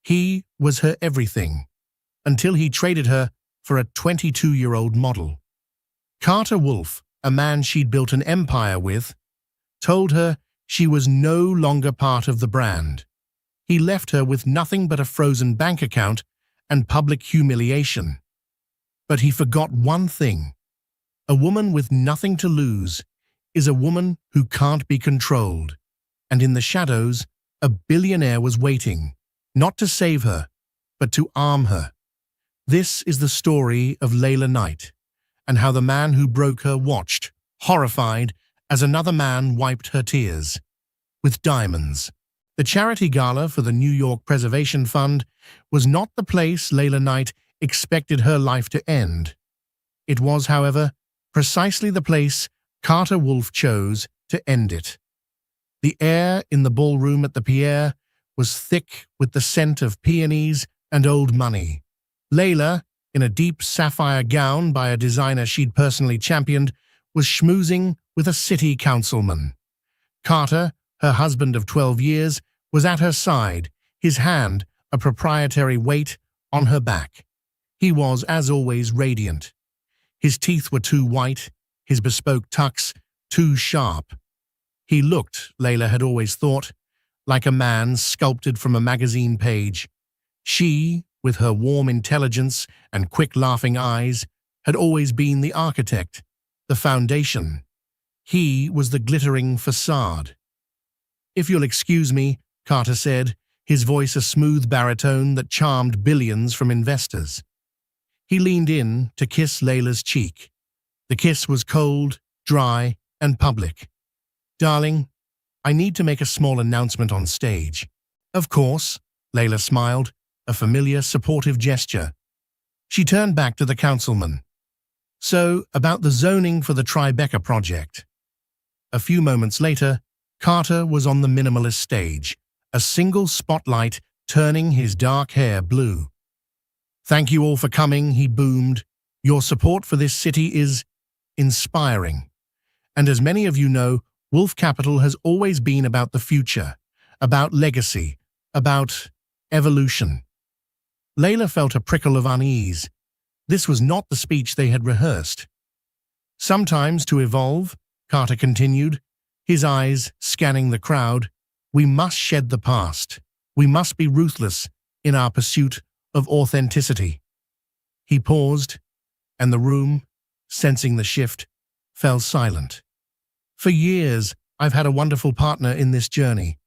He was her everything, until he traded her for a 22-year-old model. Carter Wolf, a man she'd built an empire with, told her she was no longer part of the brand. He left her with nothing but a frozen bank account and public humiliation. But he forgot one thing. A woman with nothing to lose is a woman who can't be controlled. And in the shadows, a billionaire was waiting, not to save her, but to arm her. This is the story of Layla Knight, and how the man who broke her watched, horrified, as another man wiped her tears. With diamonds. The charity gala for the New York Preservation Fund was not the place Layla Knight expected her life to end. It was, however, precisely the place Carter Wolf chose to end it. The air in the ballroom at the Pierre was thick with the scent of peonies and old money. Layla, in a deep sapphire gown by a designer she'd personally championed, was schmoozing with a city councilman. Carter, her husband of 12 years, was at her side, his hand, a proprietary weight, on her back. He was, as always, radiant. His teeth were too white, his bespoke tucks too sharp. He looked, Layla had always thought, like a man sculpted from a magazine page. She, with her warm intelligence and quick laughing eyes, had always been the architect, the foundation. He was the glittering facade. "If you'll excuse me," Carter said, his voice a smooth baritone that charmed billions from investors. He leaned in to kiss Layla's cheek. The kiss was cold, dry, and public. "Darling, I need to make a small announcement on stage." "Of course," Layla smiled, a familiar, supportive gesture. She turned back to the councilman. "So, about the zoning for the Tribeca project." A few moments later, Carter was on the minimalist stage, a single spotlight turning his dark hair blue. "Thank you all for coming," he boomed. "Your support for this city is inspiring. And as many of you know, Wolf Capital has always been about the future, about legacy, about evolution." Layla felt a prickle of unease. This was not the speech they had rehearsed. "Sometimes to evolve," Carter continued, his eyes scanning the crowd, "we must shed the past. We must be ruthless in our pursuit of authenticity." He paused, and the room, sensing the shift, fell silent. "For years, I've had a wonderful partner in this journey,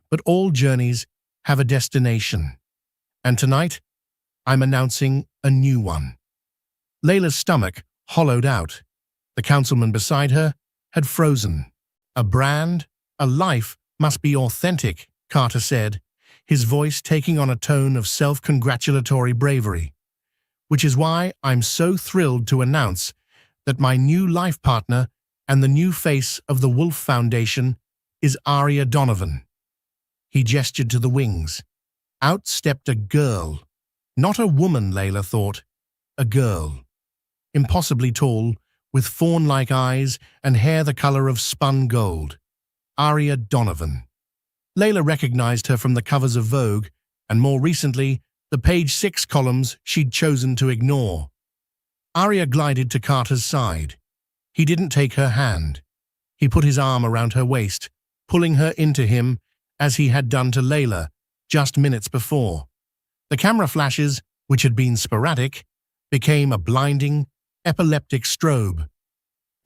but all journeys have a destination. And tonight, I'm announcing a new one." Layla's stomach hollowed out. The councilman beside her had frozen. "A brand, a life must be authentic," Carter said, his voice taking on a tone of self-congratulatory bravery. "Which is why I'm so thrilled to announce that my new life partner and the new face of the Wolf Foundation is Aria Donovan." He gestured to the wings. Out stepped a girl. Not a woman, Layla thought. A girl. Impossibly tall, with fawn-like eyes and hair the color of spun gold. Aria Donovan. Layla recognized her from the covers of Vogue, and more recently, the page 6 columns she'd chosen to ignore. Aria glided to Carter's side. He didn't take her hand. He put his arm around her waist, pulling her into him as he had done to Layla just minutes before. The camera flashes, which had been sporadic, became a blinding, epileptic strobe.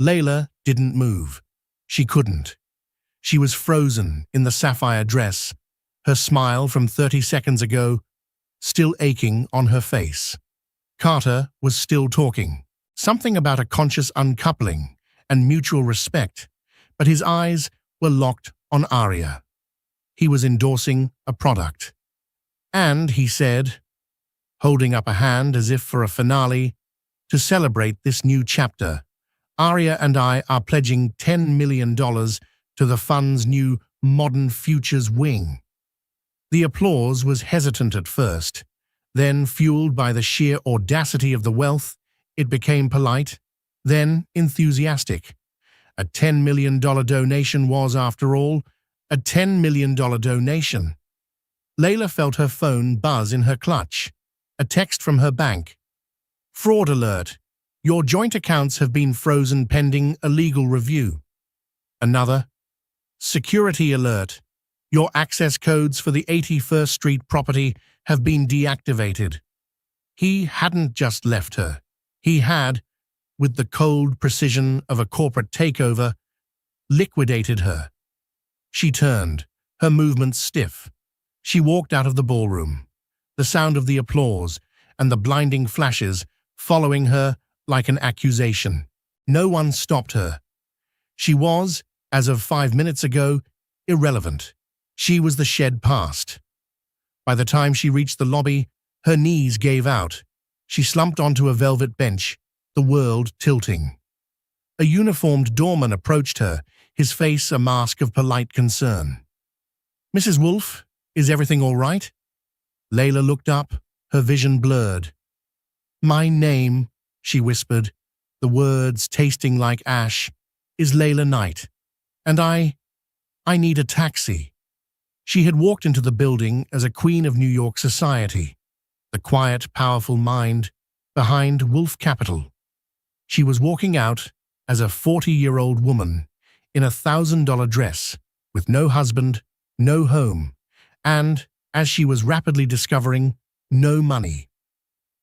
Layla didn't move. She couldn't. She was frozen in the sapphire dress, her smile from 30 seconds ago still aching on her face. Carter was still talking, something about a conscious uncoupling and mutual respect, but his eyes were locked on Aria. He was endorsing a product. "And," he said, holding up a hand as if for a finale, "to celebrate this new chapter, Aria and I are pledging $10 million to the fund's new Modern Futures wing." The applause was hesitant at first. Then, fueled by the sheer audacity of the wealth, it became polite, then enthusiastic. A $10 million donation was, after all, a $10 million donation. Layla felt her phone buzz in her clutch. A text from her bank. Fraud alert. Your joint accounts have been frozen pending a legal review. Another. Security alert. Your access codes for the 81st Street property have been deactivated. He hadn't just left her. He had, with the cold precision of a corporate takeover, liquidated her. She turned, her movements stiff. She walked out of the ballroom, the sound of the applause and the blinding flashes following her like an accusation. No one stopped her. She was, as of 5 minutes ago, irrelevant. She was the shed past. By the time she reached the lobby, her knees gave out. She slumped onto a velvet bench, the world tilting. A uniformed doorman approached her, his face a mask of polite concern. Mrs. Wolfe, is everything all right? Layla looked up, her vision blurred. My name, she whispered, the words tasting like ash, is Layla Knight, and I need a taxi. She had walked into the building as a queen of New York society, the quiet, powerful mind behind Wolfe Capital. She was walking out as a 40-year-old woman in a $1,000 dress, with no husband, no home, and, as she was rapidly discovering, no money.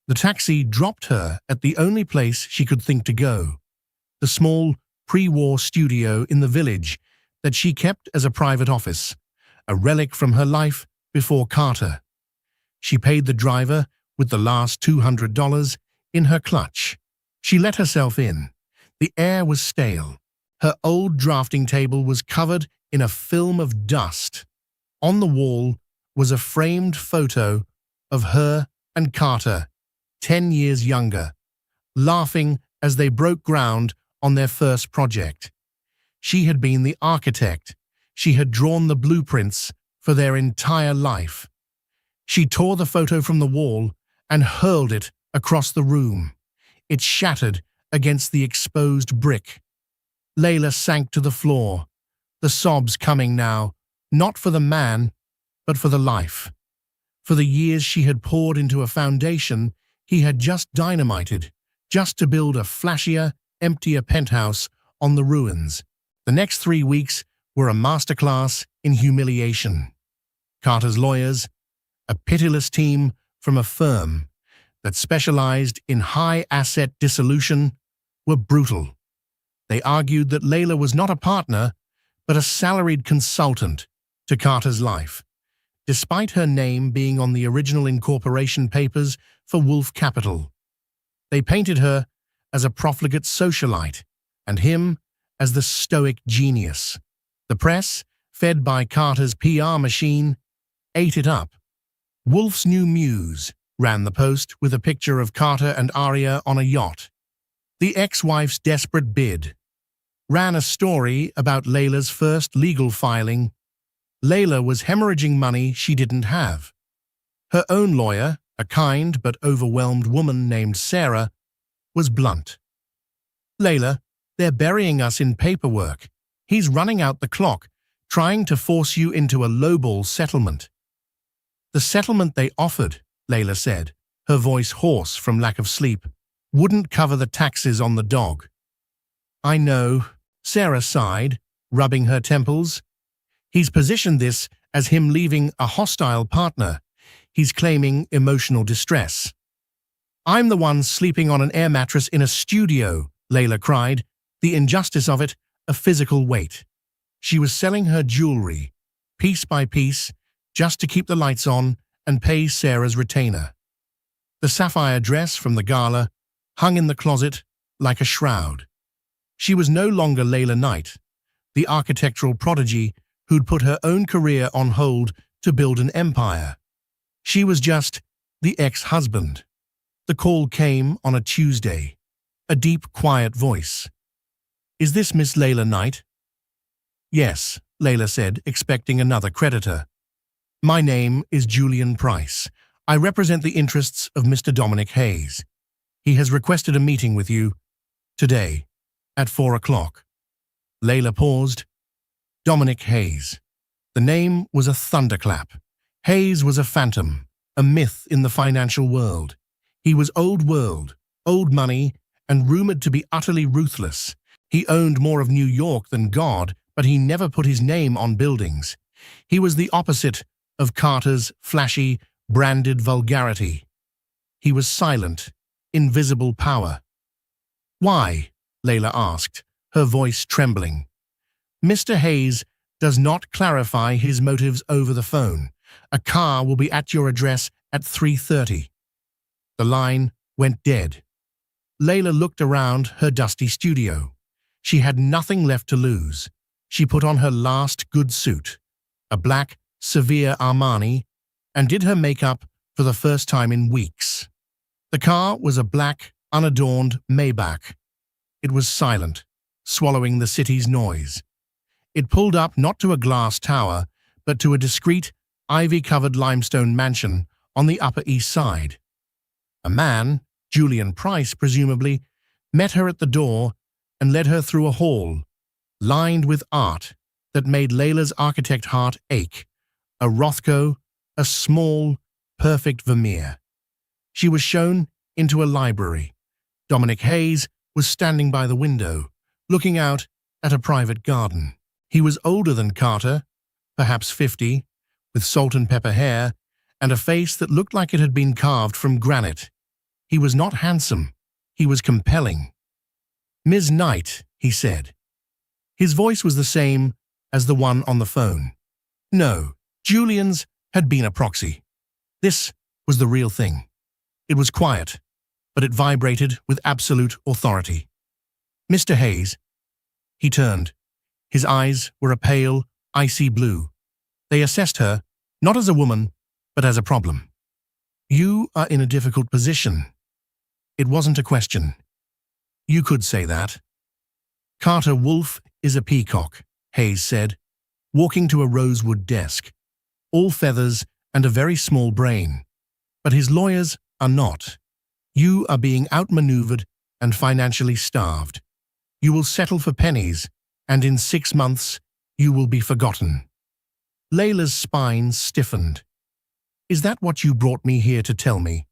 The taxi dropped her at the only place she could think to go, the small, pre-war studio in the village that she kept as a private office, a relic from her life before Carter. She paid the driver with the last $200 in her clutch. She let herself in. The air was stale. Her old drafting table was covered in a film of dust. On the wall was a framed photo of her and Carter, 10 years younger, laughing as they broke ground on their first project. She had been the architect. She had drawn the blueprints for their entire life. She tore the photo from the wall and hurled it across the room. It shattered against the exposed brick. Layla sank to the floor, the sobs coming now, not for the man, but for the life. For the years she had poured into a foundation he had just dynamited, just to build a flashier, emptier penthouse on the ruins. The next 3 weeks were a masterclass in humiliation. Carter's lawyers, a pitiless team from a firm that specialized in high-asset dissolution, were brutal. They argued that Layla was not a partner, but a salaried consultant to Carter's life, despite her name being on the original incorporation papers for Wolfe Capital. They painted her as a profligate socialite and him as the stoic genius. The press, fed by Carter's PR machine, ate it up. Wolfe's new muse ran the post with a picture of Carter and Aria on a yacht. The ex-wife's desperate bid ran a story about Layla's first legal filing. Layla was hemorrhaging money she didn't have. Her own lawyer, a kind but overwhelmed woman named Sarah, was blunt. Layla, they're burying us in paperwork. He's running out the clock, trying to force you into a lowball settlement. The settlement they offered, Layla said, her voice hoarse from lack of sleep, wouldn't cover the taxes on the dog. I know, Sarah sighed, rubbing her temples. He's positioned this as him leaving a hostile partner. He's claiming emotional distress. I'm the one sleeping on an air mattress in a studio, Layla cried, the injustice of it a physical weight. She was selling her jewelry, piece by piece, just to keep the lights on and pay Sarah's retainer. The sapphire dress from the gala hung in the closet like a shroud. She was no longer Layla Knight, the architectural prodigy who'd put her own career on hold to build an empire. She was just the ex-husband. The call came on a Tuesday, a deep, quiet voice. Is this Miss Layla Knight? Yes, Layla said, expecting another creditor. My name is Julian Price. I represent the interests of Mr. Dominic Hayes. He has requested a meeting with you today at 4 o'clock. Layla paused. Dominic Hayes. The name was a thunderclap. Hayes was a phantom, a myth in the financial world. He was old world, old money, and rumored to be utterly ruthless. He owned more of New York than God, but he never put his name on buildings. He was the opposite of Carter's flashy, branded vulgarity. He was silent, invisible power. "Why?" Layla asked, her voice trembling. "Mr. Hayes does not clarify his motives over the phone. A car will be at your address at 3:30. The line went dead. Layla looked around her dusty studio. She had nothing left to lose. She put on her last good suit, a black, severe Armani, and did her makeup for the first time in weeks. The car was a black, unadorned Maybach. It was silent, swallowing the city's noise. It pulled up not to a glass tower, but to a discreet, ivy-covered limestone mansion on the Upper East Side. A man, Julian Price presumably, met her at the door and led her through a hall, lined with art that made Layla's architect heart ache. A Rothko, a small, perfect Vermeer. She was shown into a library. Dominic Hayes was standing by the window, looking out at a private garden. He was older than Carter, perhaps 50, with salt and pepper hair and a face that looked like it had been carved from granite. He was not handsome. He was compelling. "Ms. Knight," he said. His voice was the same as the one on the phone. No, Julian's had been a proxy. This was the real thing. It was quiet, but it vibrated with absolute authority. "Mr. Hayes." He turned. His eyes were a pale, icy blue. They assessed her, not as a woman, but as a problem. "You are in a difficult position." It wasn't a question. "You could say that." "Carter Wolf is a peacock," Hayes said, walking to a rosewood desk. "All feathers and a very small brain. But his lawyers are not. You are being outmaneuvered and financially starved. You will settle for pennies, and in 6 months you will be forgotten." Layla's spine stiffened. "Is that what you brought me here to tell me?"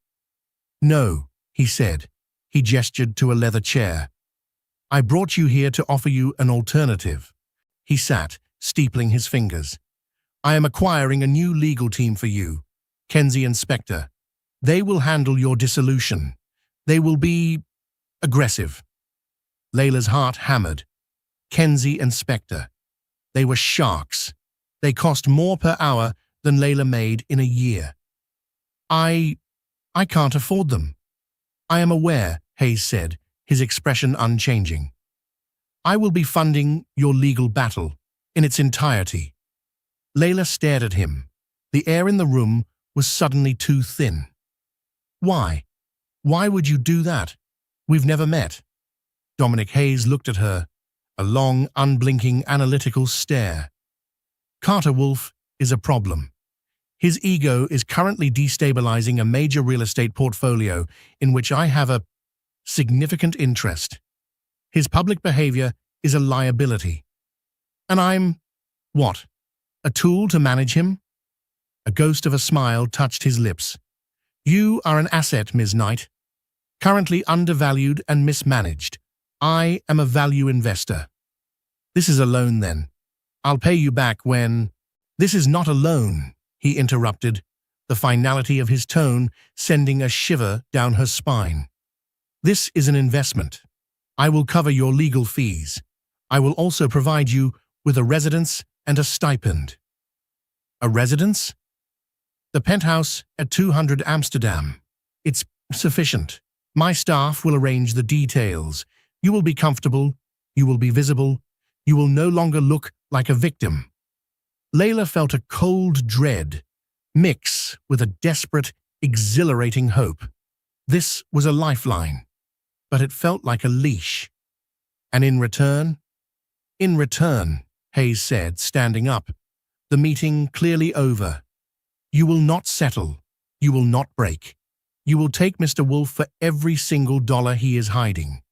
"No," he said. He gestured to a leather chair. "I brought you here to offer you an alternative." He sat, steepling his fingers. "I am acquiring a new legal team for you, Kenzie and Spector. They will handle your dissolution. They will be aggressive." Layla's heart hammered. Kenzie and Spector. They were sharks. They cost more per hour than Layla made in a year. I can't afford them." "I am aware," Hayes said, his expression unchanging. "I will be funding your legal battle in its entirety." Layla stared at him. The air in the room was suddenly too thin. "Why? Why would you do that? We've never met." Dominic Hayes looked at her, a long, unblinking, analytical stare. "Carter Wolf is a problem. His ego is currently destabilizing a major real estate portfolio in which I have a significant interest. His public behavior is a liability. And I'm, what, a tool to manage him?" A ghost of a smile touched his lips. "You are an asset, Ms. Knight, currently undervalued and mismanaged. I am a value investor." "This is a loan, then. I'll pay you back when—" "This is not a loan," he interrupted, the finality of his tone sending a shiver down her spine. "This is an investment. I will cover your legal fees. I will also provide you with a residence and a stipend." "A residence?" "The penthouse at 200 Amsterdam. It's sufficient. My staff will arrange the details. You will be comfortable. You will be visible. You will no longer look like a victim." Layla felt a cold dread mix with a desperate, exhilarating hope. This was a lifeline, but it felt like a leash. "And in return?" "In return," Hayes said, standing up, the meeting clearly over. "You will not settle. You will not break. You will take Mr. Wolf for every single dollar he is hiding.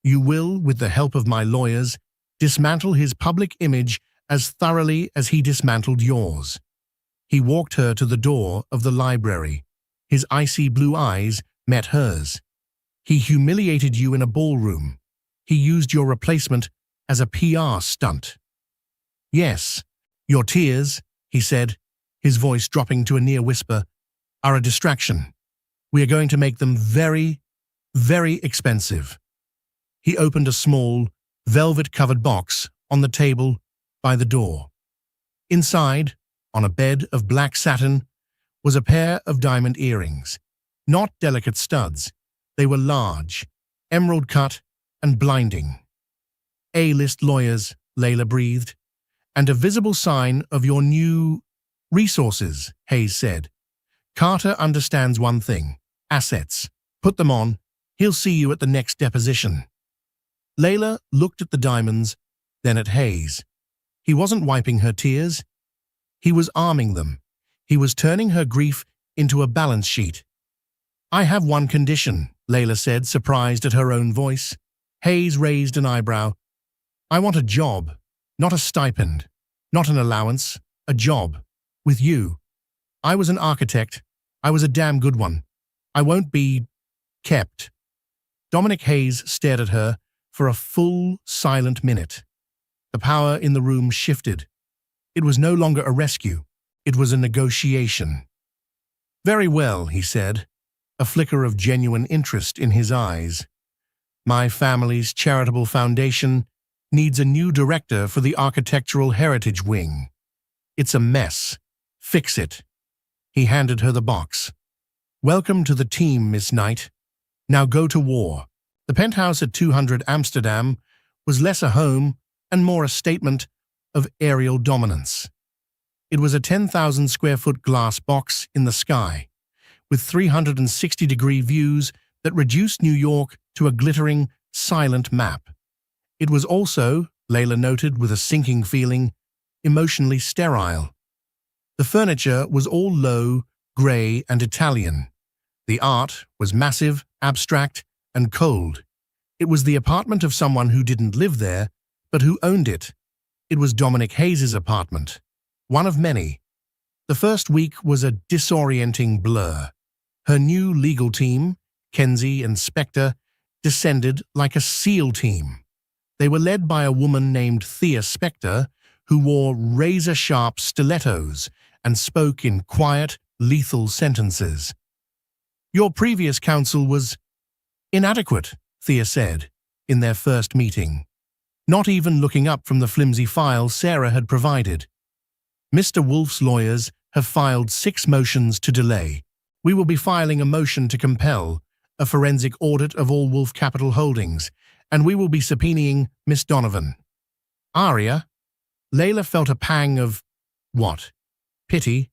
You will, with the help of my lawyers, dismantle his public image as thoroughly as he dismantled yours. He walked her to the door of the library. His icy blue eyes met hers. He humiliated you in a ballroom. He used your replacement as a PR stunt. Yes, your tears, he said, his voice dropping to a near whisper, are a distraction. We are going to make them very, very expensive. He opened a small, velvet-covered box on the table by the door. Inside, on a bed of black satin, was a pair of diamond earrings. Not delicate studs. They were large, emerald-cut, and blinding. A-list lawyers, Layla breathed. And a visible sign of your new resources, Hayes said. Carter understands one thing. Assets. Put them on. He'll see you at the next deposition. Layla looked at the diamonds, then at Hayes. He wasn't wiping her tears. He was arming them. He was turning her grief into a balance sheet. I have one condition, Layla said, surprised at her own voice. Hayes raised an eyebrow. I want a job, not a stipend, not an allowance, a job. With you. I was an architect. I was a damn good one. I won't be kept. Dominic Hayes stared at her for a full, silent minute. The power in the room shifted. It was no longer a rescue. It was a negotiation. Very well, he said, a flicker of genuine interest in his eyes. My family's charitable foundation needs a new director for the Architectural Heritage Wing. It's a mess. Fix it. He handed her the box. Welcome to the team, Miss Knight. Now go to war. The penthouse at 200 Amsterdam was less a home and more a statement of aerial dominance. It was a 10,000 square foot glass box in the sky, with 360-degree views that reduced New York to a glittering, silent map. It was also, Layla noted with a sinking feeling, emotionally sterile. The furniture was all low, grey, and Italian. The art was massive, abstract, and cold. It was the apartment of someone who didn't live there, but who owned it. It was Dominic Hayes's apartment, one of many. The first week was a disorienting blur. Her new legal team, Kenzie and Spector, descended like a SEAL team. They were led by a woman named Thea Spector, who wore razor-sharp stilettos and spoke in quiet, lethal sentences. Your previous counsel was inadequate, Thea said, in their first meeting, not even looking up from the flimsy file Sarah had provided. Mr. Wolf's lawyers have filed 6 motions to delay. We will be filing a motion to compel a forensic audit of all Wolf Capital holdings, and we will be subpoenaing Miss Donovan. Aria? Layla felt a pang of, what? Pity?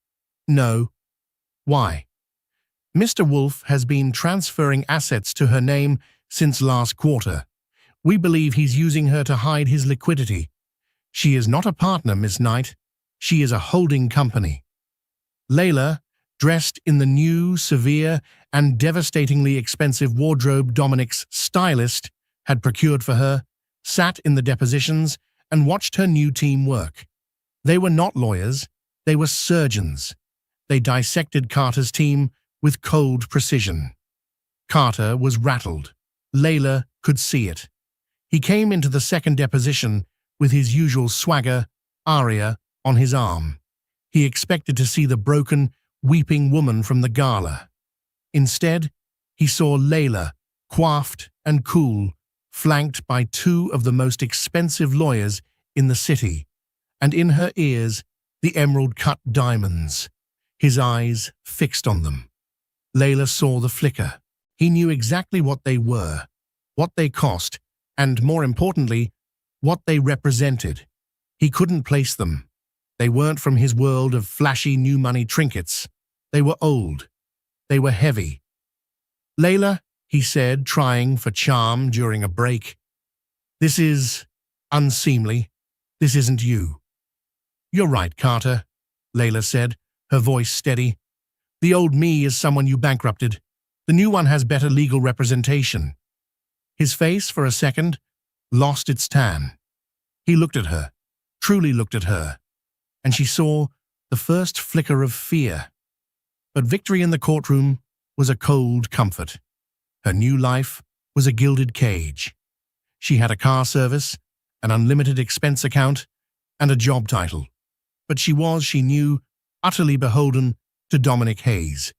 No. Why? Mr. Wolf has been transferring assets to her name since last quarter. We believe he's using her to hide his liquidity. She is not a partner, Miss Knight. She is a holding company. Layla, dressed in the new, severe, and devastatingly expensive wardrobe Dominic's stylist had procured for her, sat in the depositions and watched her new team work. They were not lawyers. They were surgeons. They dissected Carter's team with cold precision. Carter was rattled. Layla could see it. He came into the second deposition with his usual swagger, Aria, on his arm. He expected to see the broken, weeping woman from the gala. Instead, he saw Layla, coiffed and cool, flanked by 2 of the most expensive lawyers in the city, and in her ears, the emerald-cut diamonds, his eyes fixed on them. Layla saw the flicker. He knew exactly what they were, what they cost, and, more importantly, what they represented. He couldn't place them. They weren't from his world of flashy new money trinkets. They were old. They were heavy. Layla, he said, trying for charm during a break. This is unseemly. This isn't you. You're right, Carter, Layla said, her voice steady. The old me is someone you bankrupted. The new one has better legal representation. His face, for a second, lost its tan. He looked at her, truly looked at her, and she saw the first flicker of fear. But victory in the courtroom was a cold comfort. Her new life was a gilded cage. She had a car service, an unlimited expense account, and a job title. But she knew, utterly beholden to Dominic Hayes.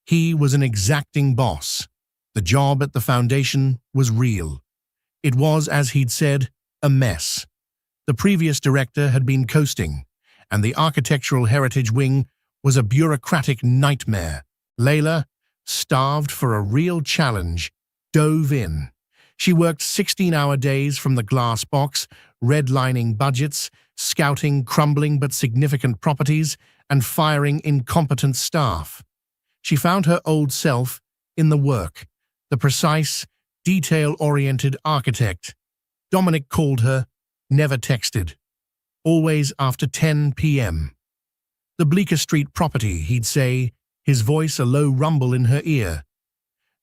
He was an exacting boss. The job at the foundation was real. It was, as he'd said, a mess. The previous director had been coasting, and the architectural heritage wing was a bureaucratic nightmare. Layla, starved for a real challenge, dove in. She worked 16-hour days from the glass box, redlining budgets, scouting crumbling but significant properties, and firing incompetent staff. She found her old self in the work, the precise, detail-oriented architect. Dominic called her, never texted. Always after 10 p.m. The Bleecker Street property, he'd say, his voice a low rumble in her ear.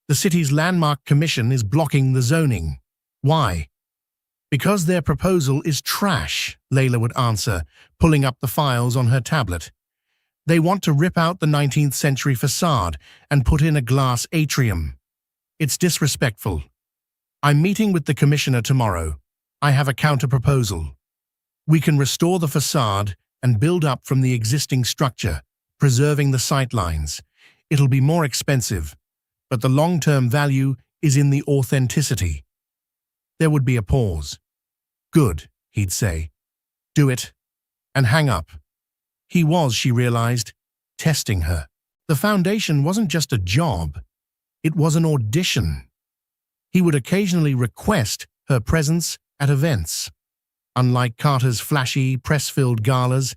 The city's landmark commission is blocking the zoning. Why? Because their proposal is trash, Layla would answer, pulling up the files on her tablet. They want to rip out the 19th century facade and put in a glass atrium. It's disrespectful. I'm meeting with the commissioner tomorrow. I have a counter-proposal. We can restore the facade and build up from the existing structure, preserving the sightlines. It'll be more expensive, but the long-term value is in the authenticity. There would be a pause. Good, he'd say. Do it, and hang up. He was, she realized, testing her. The foundation wasn't just a job. It was an audition. He would occasionally request her presence at events. Unlike Carter's flashy, press-filled galas,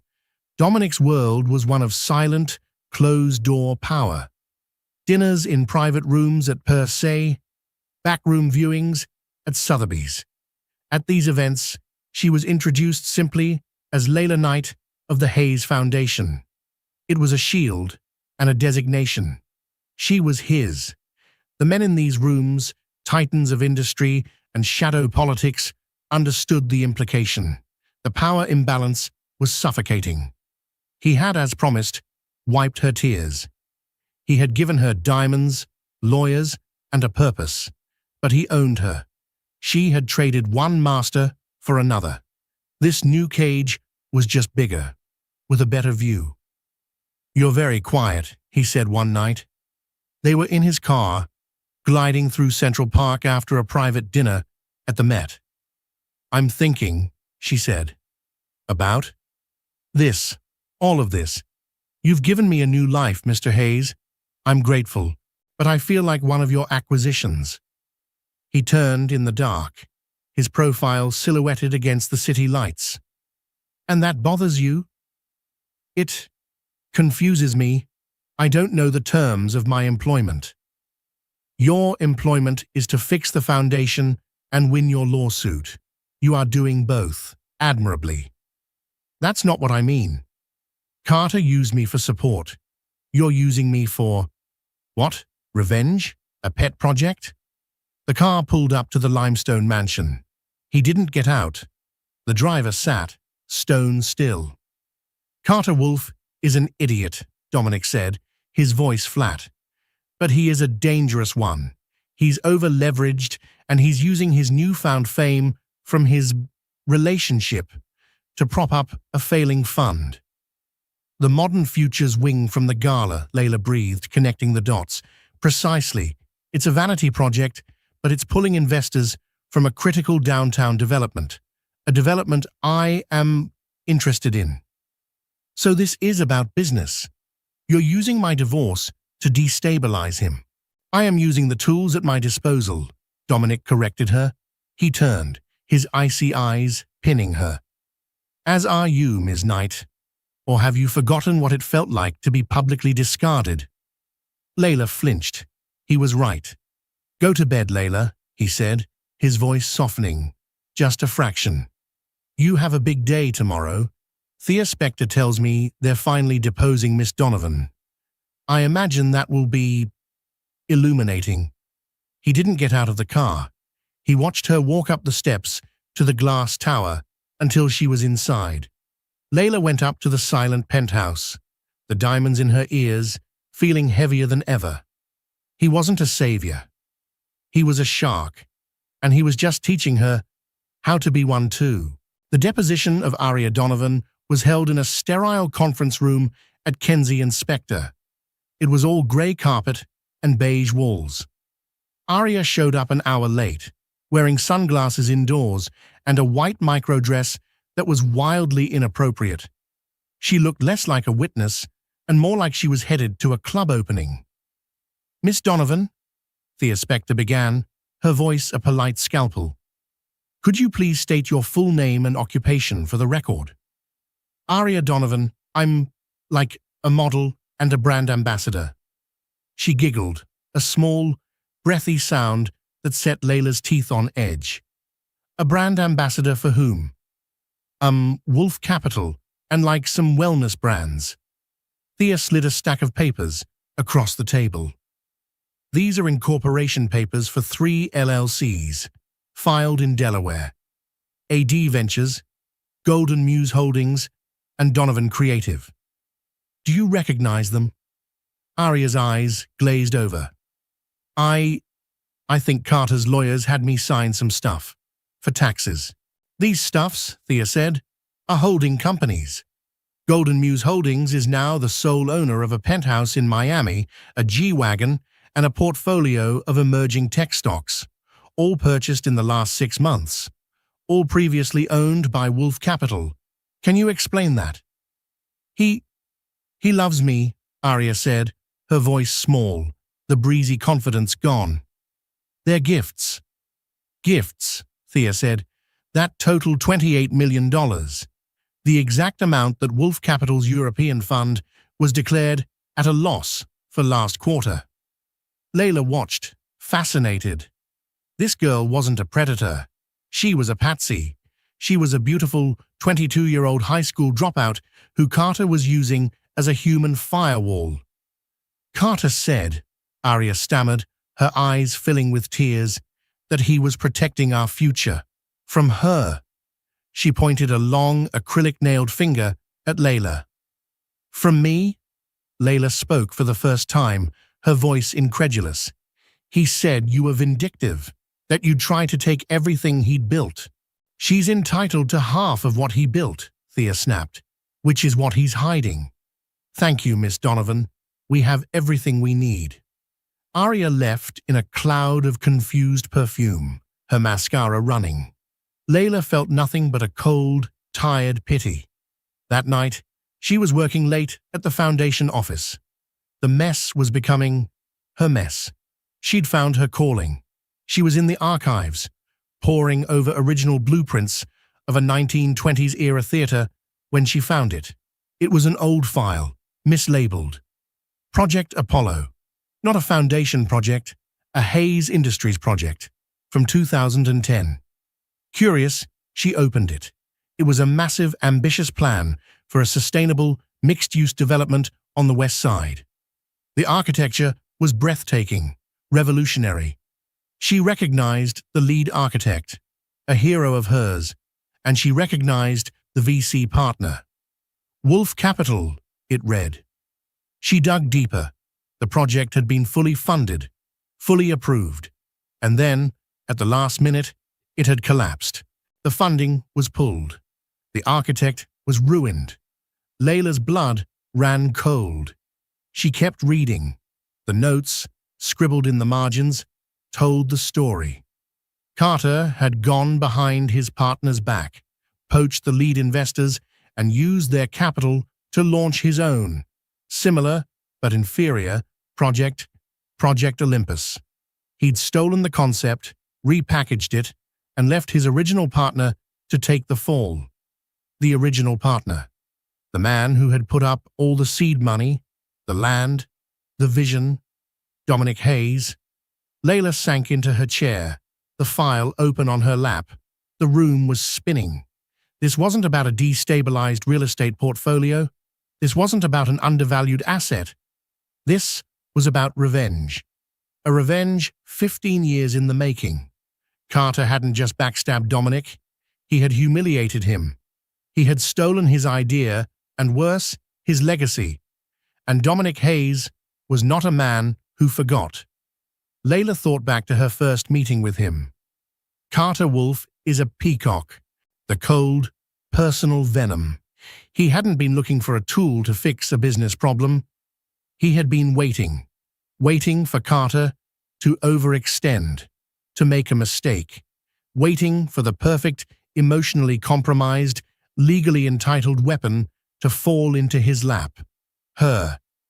Dominic's world was one of silent, closed-door power. Dinners in private rooms at Per Se, backroom viewings at Sotheby's. At these events, she was introduced simply as Layla Knight of the Hayes Foundation. It was a shield and a designation. She was his. The men in these rooms, titans of industry and shadow politics, understood the implication. The power imbalance was suffocating. He had, as promised, wiped her tears. He had given her diamonds, lawyers, and a purpose, but he owned her. She had traded one master for another. This new cage was just bigger, with a better view. "You're very quiet," he said one night. They were in his car, gliding through Central Park after a private dinner at the Met. "I'm thinking," she said. "About?" "This. All of this. You've given me a new life, Mr. Hayes. I'm grateful, but I feel like one of your acquisitions." He turned in the dark, his profile silhouetted against the city lights. "And that bothers you?" "It confuses me. I don't know the terms of my employment." "Your employment is to fix the foundation and win your lawsuit. You are doing both, admirably." "That's not what I mean. Carter used me for support. You're using me for, what, revenge? A pet project?" The car pulled up to the limestone mansion. He didn't get out. The driver sat, stone still. "Carter Wolf is an idiot," Dominic said, his voice flat. "But he is a dangerous one. He's over-leveraged, and he's using his newfound fame from his relationship to prop up a failing fund." "The Modern Futures wing from the gala," Layla breathed, connecting the dots. "Precisely. It's a vanity project, but it's pulling investors from a critical downtown development, a development I am interested in." "So this is about business. You're using my divorce to destabilize him." "I am using the tools at my disposal," Dominic corrected her. He turned, his icy eyes pinning her. "As are you, Ms. Knight. Or have you forgotten what it felt like to be publicly discarded?" Layla flinched. He was right. "Go to bed, Layla," he said, his voice softening, just a fraction. "You have a big day tomorrow. Thea Spector tells me they're finally deposing Miss Donovan. I imagine that will be illuminating." He didn't get out of the car. He watched her walk up the steps to the glass tower until she was inside. Layla went up to the silent penthouse, the diamonds in her ears feeling heavier than ever. He wasn't a savior. He was a shark, and he was just teaching her how to be one too. The deposition of Aria Donovan was held in a sterile conference room at Kenzie and Spectre. It was all grey carpet and beige walls. Aria showed up an hour late, wearing sunglasses indoors and a white micro-dress that was wildly inappropriate. She looked less like a witness and more like she was headed to a club opening. "Miss Donovan," Thea Spectre began, her voice a polite scalpel. "Could you please state your full name and occupation for the record?" "Aria Donovan, I'm like a model and a brand ambassador." She giggled, a small, breathy sound that set Layla's teeth on edge. "A brand ambassador for whom?" Wolf Capital, and like some wellness brands." Thea slid a stack of papers across the table. "These are incorporation papers for 3 LLCs, filed in Delaware. AD Ventures, Golden Muse Holdings, and Donovan Creative. Do you recognize them?" Aria's eyes glazed over. I think Carter's lawyers had me sign some stuff. For taxes." "These stuffs," Thea said, "are holding companies. Golden Muse Holdings is now the sole owner of a penthouse in Miami, a G-Wagon, and a portfolio of emerging tech stocks, all purchased in the last 6 months, all previously owned by Wolf Capital. Can you explain that?" He loves me," Aria said, her voice small, the breezy confidence gone. "They're gifts." "Gifts," Thea said, "that total $28 million. The exact amount that Wolf Capital's European fund was declared at a loss for last quarter." Layla watched, fascinated. This girl wasn't a predator. She was a patsy. She was a beautiful 22-year-old high school dropout who Carter was using as a human firewall. "Carter said," Aria stammered, her eyes filling with tears, "that he was protecting our future. From her." She pointed a long, acrylic-nailed finger at Layla. "From me?" Layla spoke for the first time, her voice incredulous. "He said you were vindictive, that you'd try to take everything he'd built." "She's entitled to half of what he built," Thea snapped, "which is what he's hiding." "Thank you, Miss Donovan. We have everything we need." Aria left in a cloud of confused perfume, her mascara running. Layla felt nothing but a cold, tired pity. That night, she was working late at the foundation office. The mess was becoming her mess. She'd found her calling. She was in the archives, poring over original blueprints of a 1920s-era theater when she found it. It was an old file, mislabeled. Project Apollo. Not a foundation project, a Hayes Industries project, from 2010. Curious, she opened it. It was a massive, ambitious plan for a sustainable, mixed-use development on the west side. The architecture was breathtaking, revolutionary. She recognized the lead architect, a hero of hers, and she recognized the VC partner. Wolf Capital, it read. She dug deeper. The project had been fully funded, fully approved, and then, at the last minute, it had collapsed. The funding was pulled. The architect was ruined. Layla's blood ran cold. She kept reading. The notes, scribbled in the margins, told the story. Carter had gone behind his partner's back, poached the lead investors, and used their capital to launch his own, similar but inferior, Project Olympus. He'd stolen the concept, repackaged it, and left his original partner to take the fall. The original partner. The man who had put up all the seed money, the land, the vision. Dominic Hayes. Layla sank into her chair, the file open on her lap. The room was spinning. This wasn't about a destabilized real estate portfolio. This wasn't about an undervalued asset. This was about revenge. A revenge 15 years in the making. Carter hadn't just backstabbed Dominic. He had humiliated him. He had stolen his idea, and worse, his legacy. And Dominic Hayes was not a man who forgot. Layla thought back to her first meeting with him. Carter Wolf is a peacock, the cold, personal venom. He hadn't been looking for a tool to fix a business problem. He had been waiting for Carter to overextend, to make a mistake, waiting for the perfect, emotionally compromised, legally entitled weapon to fall into his lap.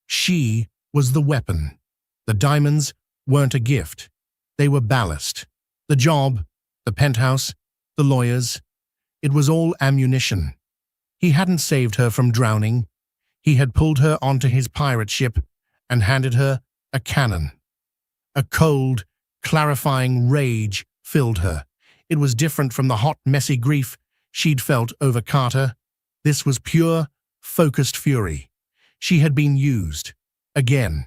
She was the weapon. The diamonds weren't a gift. They were ballast. The job, the penthouse, the lawyers, it was all ammunition. He hadn't saved her from drowning. He had pulled her onto his pirate ship and handed her a cannon. A cold, clarifying rage filled her. It was different from the hot, messy grief she'd felt over Carter. This was pure, focused fury. She had been used, again,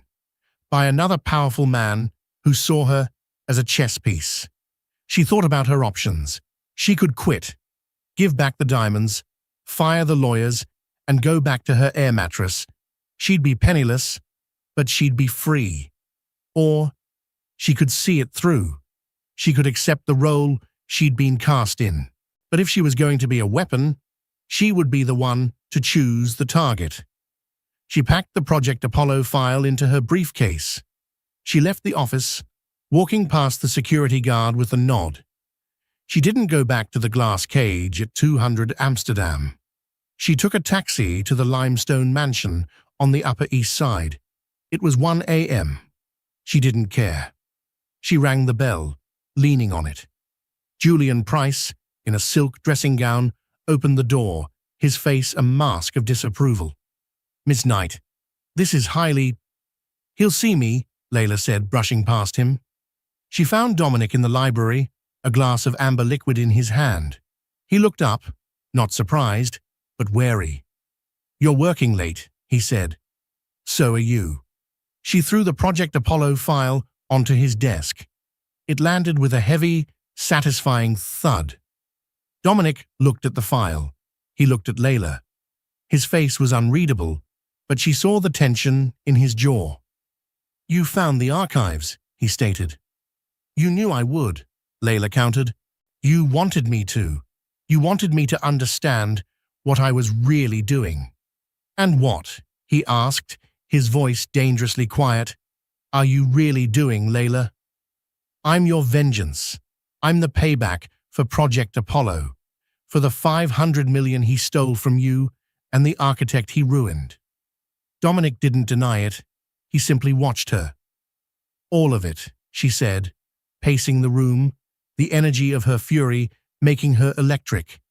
by another powerful man who saw her as a chess piece. She thought about her options. She could quit, give back the diamonds, fire the lawyers, and go back to her air mattress. She'd be penniless, but she'd be free. Or she could see it through. She could accept the role she'd been cast in. But if she was going to be a weapon, she would be the one to choose the target. She packed the Project Apollo file into her briefcase. She left the office, walking past the security guard with a nod. She didn't go back to the glass cage at 200 Amsterdam. She took a taxi to the limestone mansion on the Upper East Side. It was 1 a.m. She didn't care. She rang the bell, leaning on it. Julian Price, in a silk dressing gown, opened the door, his face a mask of disapproval. "Miss Knight, this is highly—" "He'll see me," Layla said, brushing past him. She found Dominic in the library, a glass of amber liquid in his hand. He looked up, not surprised, but wary. "You're working late," he said. "So are you." She threw the Project Apollo file onto his desk. It landed with a heavy, satisfying thud. Dominic looked at the file. He looked at Layla. His face was unreadable, but she saw the tension in his jaw. "You found the archives," he stated. "You knew I would," Layla countered. "You wanted me to. You wanted me to understand what I was really doing." "And what?" he asked, his voice dangerously quiet. "Are you really doing, Layla?" "I'm your vengeance. I'm the payback for Project Apollo, for the 500 million he stole from you and the architect he ruined." Dominic didn't deny it. He simply watched her. "All of it," she said, pacing the room, the energy of her fury making her electric.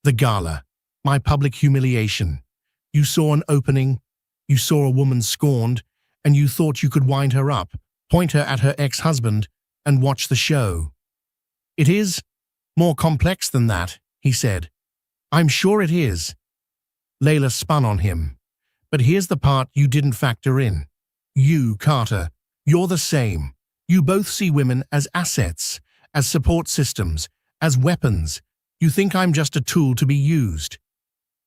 "The gala, my public humiliation. You saw an opening, you saw a woman scorned, and you thought you could wind her up, point her at her ex-husband, and watch the show." "It is more complex than that," he said. "I'm sure it is." Layla spun on him. "But here's the part you didn't factor in. You, Carter, you're the same. You both see women as assets, as support systems, as weapons. You think I'm just a tool to be used."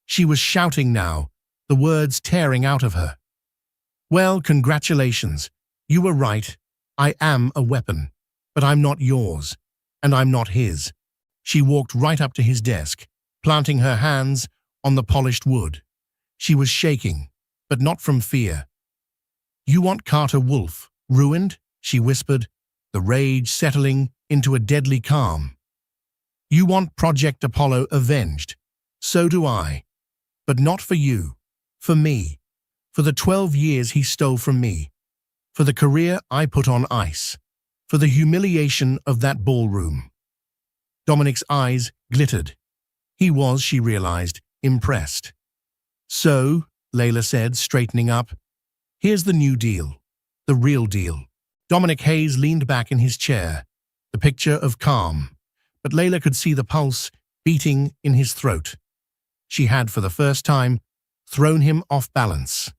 She was shouting now, the words tearing out of her. "Well, congratulations. You were right. I am a weapon. But I'm not yours. And I'm not his." She walked right up to his desk, planting her hands on the polished wood. She was shaking, but not from fear. "You want Carter Wolf ruined?" she whispered, the rage settling into a deadly calm. "You want Project Apollo avenged? So do I. But not for you. For me. For the 12 years he stole from me. For the career I put on ice. For the humiliation of that ballroom." Dominic's eyes glittered. He was, she realized, impressed. "So," Layla said, straightening up, "here's the new deal. The real deal." Dominic Hayes leaned back in his chair, the picture of calm, but Layla could see the pulse beating in his throat. She had, for the first time, thrown him off balance.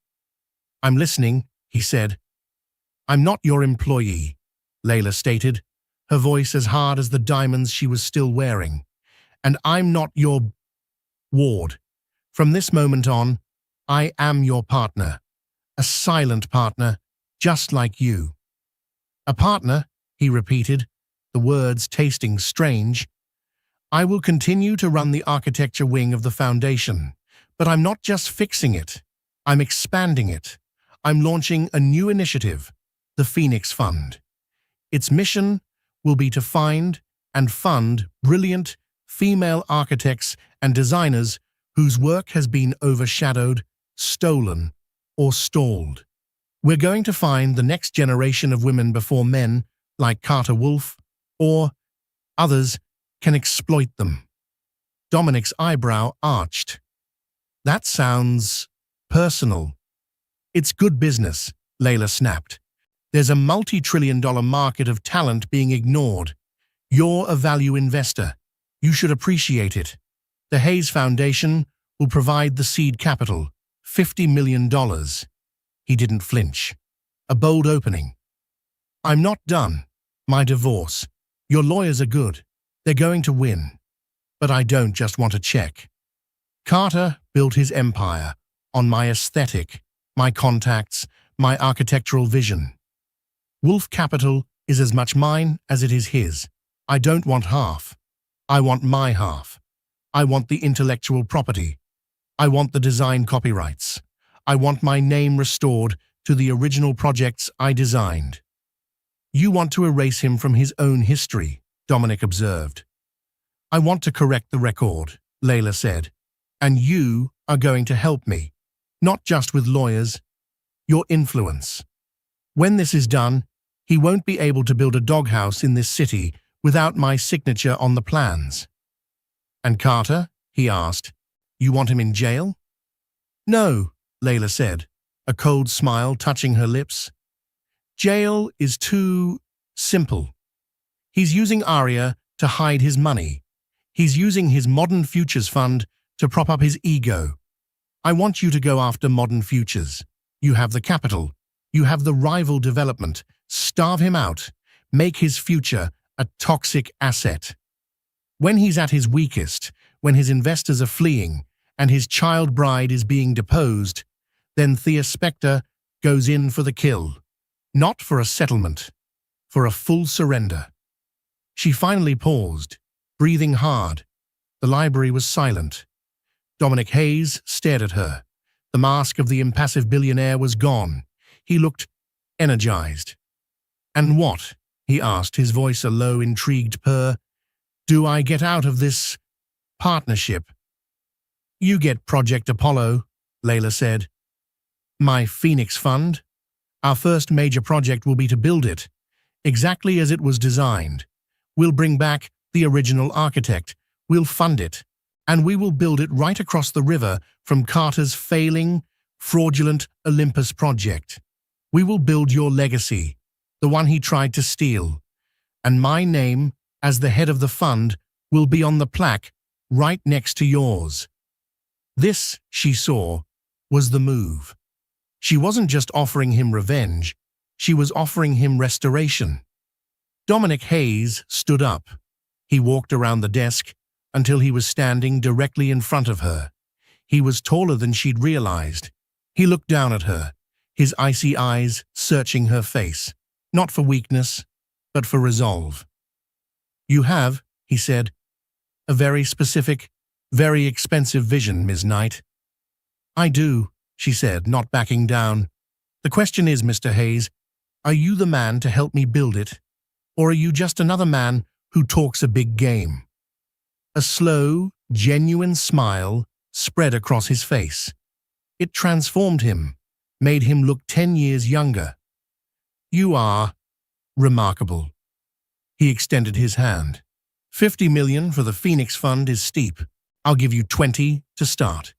"I'm listening," he said. "I'm not your employee," Layla stated, her voice as hard as the diamonds she was still wearing. "And I'm not your ward." From this moment on, I am your partner, a silent partner, just like you. A partner, he repeated, the words tasting strange. I will continue to run the architecture wing of the foundation, but I'm not just fixing it. I'm expanding it. I'm launching a new initiative, the Phoenix Fund. Its mission will be to find and fund brilliant female architects and designers whose work has been overshadowed, stolen, or stalled. We're going to find the next generation of women before men, like Carter Wolf, or others, can exploit them. Dominic's eyebrow arched. That sounds personal. It's good business, Layla snapped. There's a multi-trillion-dollar market of talent being ignored. You're a value investor. You should appreciate it. The Hayes Foundation will provide the seed capital, $50 million. He didn't flinch. A bold opening. I'm not done. My divorce. Your lawyers are good. They're going to win. But I don't just want a check. Carter built his empire on my aesthetic, my contacts, my architectural vision. Wolf Capital is as much mine as it is his. I don't want half. I want my half. I want the intellectual property. I want the design copyrights. I want my name restored to the original projects I designed. You want to erase him from his own history, Dominic observed. I want to correct the record, Layla said. And you are going to help me, not just with lawyers, your influence. When this is done, he won't be able to build a doghouse in this city without my signature on the plans. And Carter, he asked, you want him in jail? No, Layla said, a cold smile touching her lips. Jail is too simple. He's using Aria to hide his money. He's using his Modern Futures Fund to prop up his ego. I want you to go after Modern Futures. You have the capital. You have the rival development. Starve him out. Make his future a toxic asset. When he's at his weakest, when his investors are fleeing, and his child bride is being deposed, then Thea Spector goes in for the kill. Not for a settlement, for a full surrender. She finally paused, breathing hard. The library was silent. Dominic Hayes stared at her. The mask of the impassive billionaire was gone. He looked energized. And what? He asked, his voice a low, intrigued purr. Do I get out of this partnership? You get Project Apollo, Layla said. My Phoenix Fund? Our first major project will be to build it, exactly as it was designed. We'll bring back the original architect. We'll fund it. And we will build it right across the river from Carter's failing, fraudulent Olympus project. We will build your legacy, the one he tried to steal. And my name, as the head of the fund, will be on the plaque right next to yours. This, she saw, was the move. She wasn't just offering him revenge, she was offering him restoration. Dominic Hayes stood up. He walked around the desk until he was standing directly in front of her. He was taller than she'd realized. He looked down at her, his icy eyes searching her face, not for weakness, but for resolve. You have, he said, a very specific, very expensive vision, Ms. Knight. I do, she said, not backing down. The question is, Mr. Hayes, are you the man to help me build it? Or are you just another man who talks a big game? A slow, genuine smile spread across his face. It transformed him, made him look 10 years younger. You are remarkable. He extended his hand. $50 million for the Phoenix Fund is steep. I'll give you 20 to start.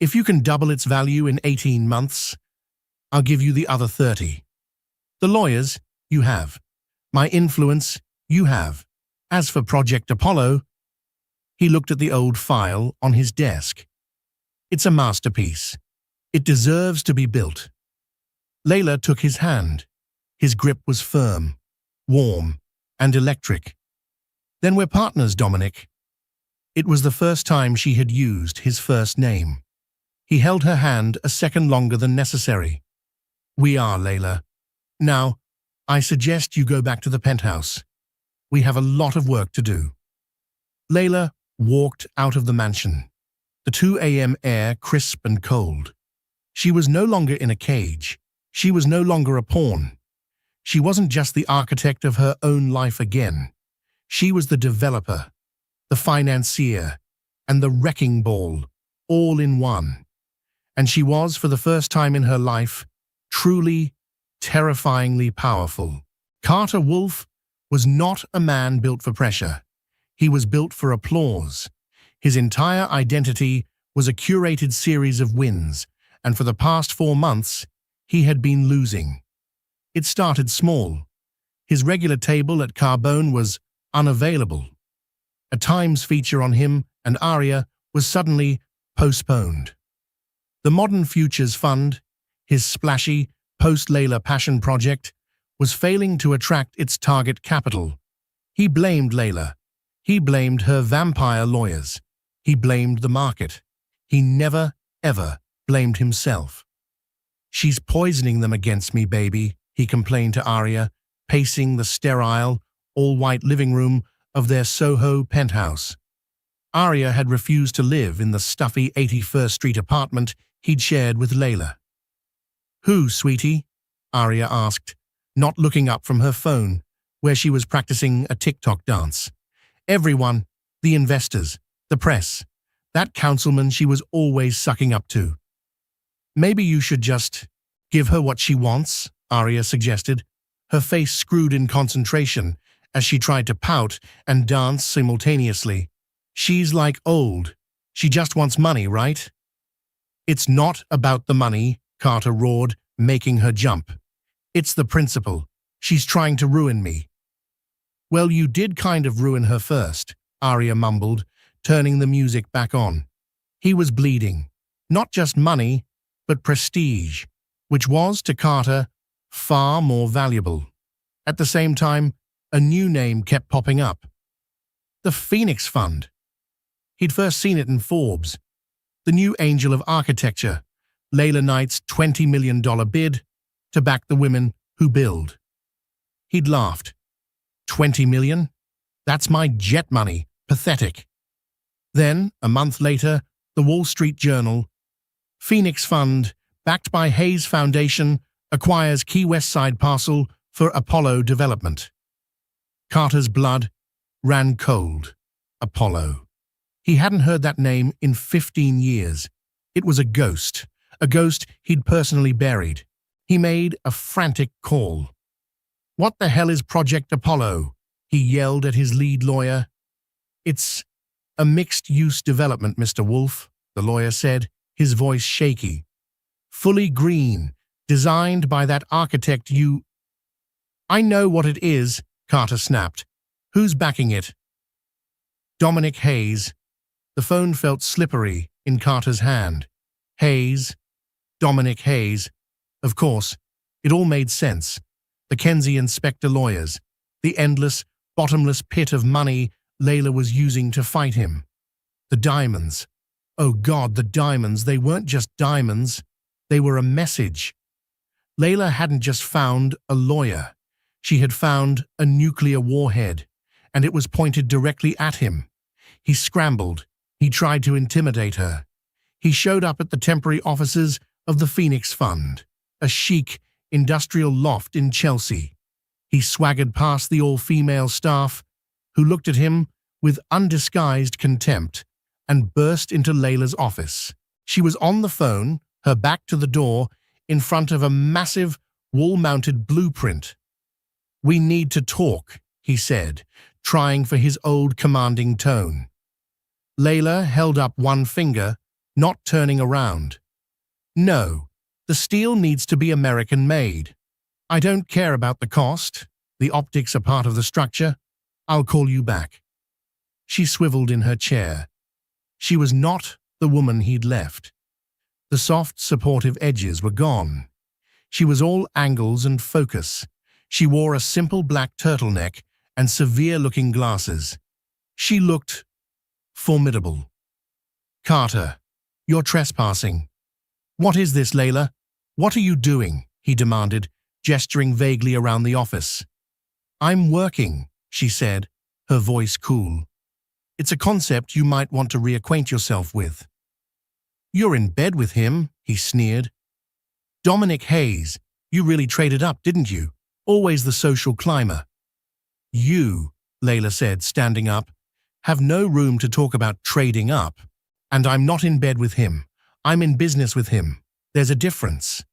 If you can double its value in 18 months, I'll give you the other 30. The lawyers, you have. My influence, you have. As for Project Apollo, he looked at the old file on his desk. It's a masterpiece. It deserves to be built. Layla took his hand. His grip was firm, warm, and electric. Then we're partners, Dominic. It was the first time she had used his first name. He held her hand a second longer than necessary. "We are, Layla. Now, I suggest you go back to the penthouse. We have a lot of work to do." Layla walked out of the mansion, the 2 a.m. air crisp and cold. She was no longer in a cage. She was no longer a pawn. She wasn't just the architect of her own life again. She was the developer, the financier, and the wrecking ball, all in one. And she was, for the first time in her life, truly, terrifyingly powerful. Carter Wolf was not a man built for pressure. He was built for applause. His entire identity was a curated series of wins, and for the past 4 months, he had been losing. It started small. His regular table at Carbone was unavailable. A Times feature on him and Aria was suddenly postponed. The Modern Futures Fund, his splashy, post-Layla passion project, was failing to attract its target capital. He blamed Layla. He blamed her vampire lawyers. He blamed the market. He never, ever blamed himself. "She's poisoning them against me, baby," he complained to Aria, pacing the sterile, all-white living room of their Soho penthouse. Aria had refused to live in the stuffy 81st Street apartment he'd shared with Layla. "Who, sweetie?" Aria asked, not looking up from her phone, where she was practicing a TikTok dance. "Everyone, the investors, the press, that councilman she was always sucking up to." "Maybe you should just give her what she wants," Aria suggested, her face screwed in concentration as she tried to pout and dance simultaneously. "She's like old. She just wants money, right?" "It's not about the money," Carter roared, making her jump. "It's the principle. She's trying to ruin me." "Well, you did kind of ruin her first," Aria mumbled, turning the music back on. He was bleeding. Not just money, but prestige, which was, to Carter, far more valuable. At the same time, a new name kept popping up. The Phoenix Fund. He'd first seen it in Forbes. The new angel of architecture, Layla Knight's $20 million bid to back the women who build. He'd laughed. $20 million? That's my jet money. Pathetic. Then, a month later, the Wall Street Journal, Phoenix Fund, backed by Hayes Foundation, acquires Key West Side parcel for Apollo development. Carter's blood ran cold. Apollo. He hadn't heard that name in 15 years. It was a ghost he'd personally buried. He made a frantic call. "What the hell is Project Apollo?" he yelled at his lead lawyer. "It's a mixed-use development, Mr. Wolf," the lawyer said, his voice shaky. "Fully green, designed by that architect you—" "I know what it is," Carter snapped. "Who's backing it?" "Dominic Hayes." The phone felt slippery in Carter's hand. Hayes. Dominic Hayes. Of course, it all made sense. The Kenzie and Spector lawyers. The endless, bottomless pit of money Layla was using to fight him. The diamonds. Oh God, the diamonds. They weren't just diamonds. They were a message. Layla hadn't just found a lawyer. She had found a nuclear warhead, and it was pointed directly at him. He scrambled. He tried to intimidate her. He showed up at the temporary offices of the Phoenix Fund, a chic, industrial loft in Chelsea. He swaggered past the all-female staff, who looked at him with undisguised contempt, and burst into Layla's office. She was on the phone, her back to the door, in front of a massive, wall-mounted blueprint. "We need to talk," he said, trying for his old commanding tone. Layla held up one finger, not turning around. "No, the steel needs to be American-made. I don't care about the cost. The optics are part of the structure. I'll call you back." She swiveled in her chair. She was not the woman he'd left. The soft, supportive edges were gone. She was all angles and focus. She wore a simple black turtleneck and severe-looking glasses. She looked formidable. "Carter, you're trespassing," "What is this, Layla? What are you doing?" he demanded, gesturing vaguely around the office. "I'm working," she said, her voice cool. "It's a concept you might want to reacquaint yourself with." "You're in bed with him," he sneered. "Dominic Hayes, you really traded up, didn't you? Always the social climber." "You," Layla said, standing up, "have no room to talk about trading up. And I'm not in bed with him. I'm in business with him. There's a difference.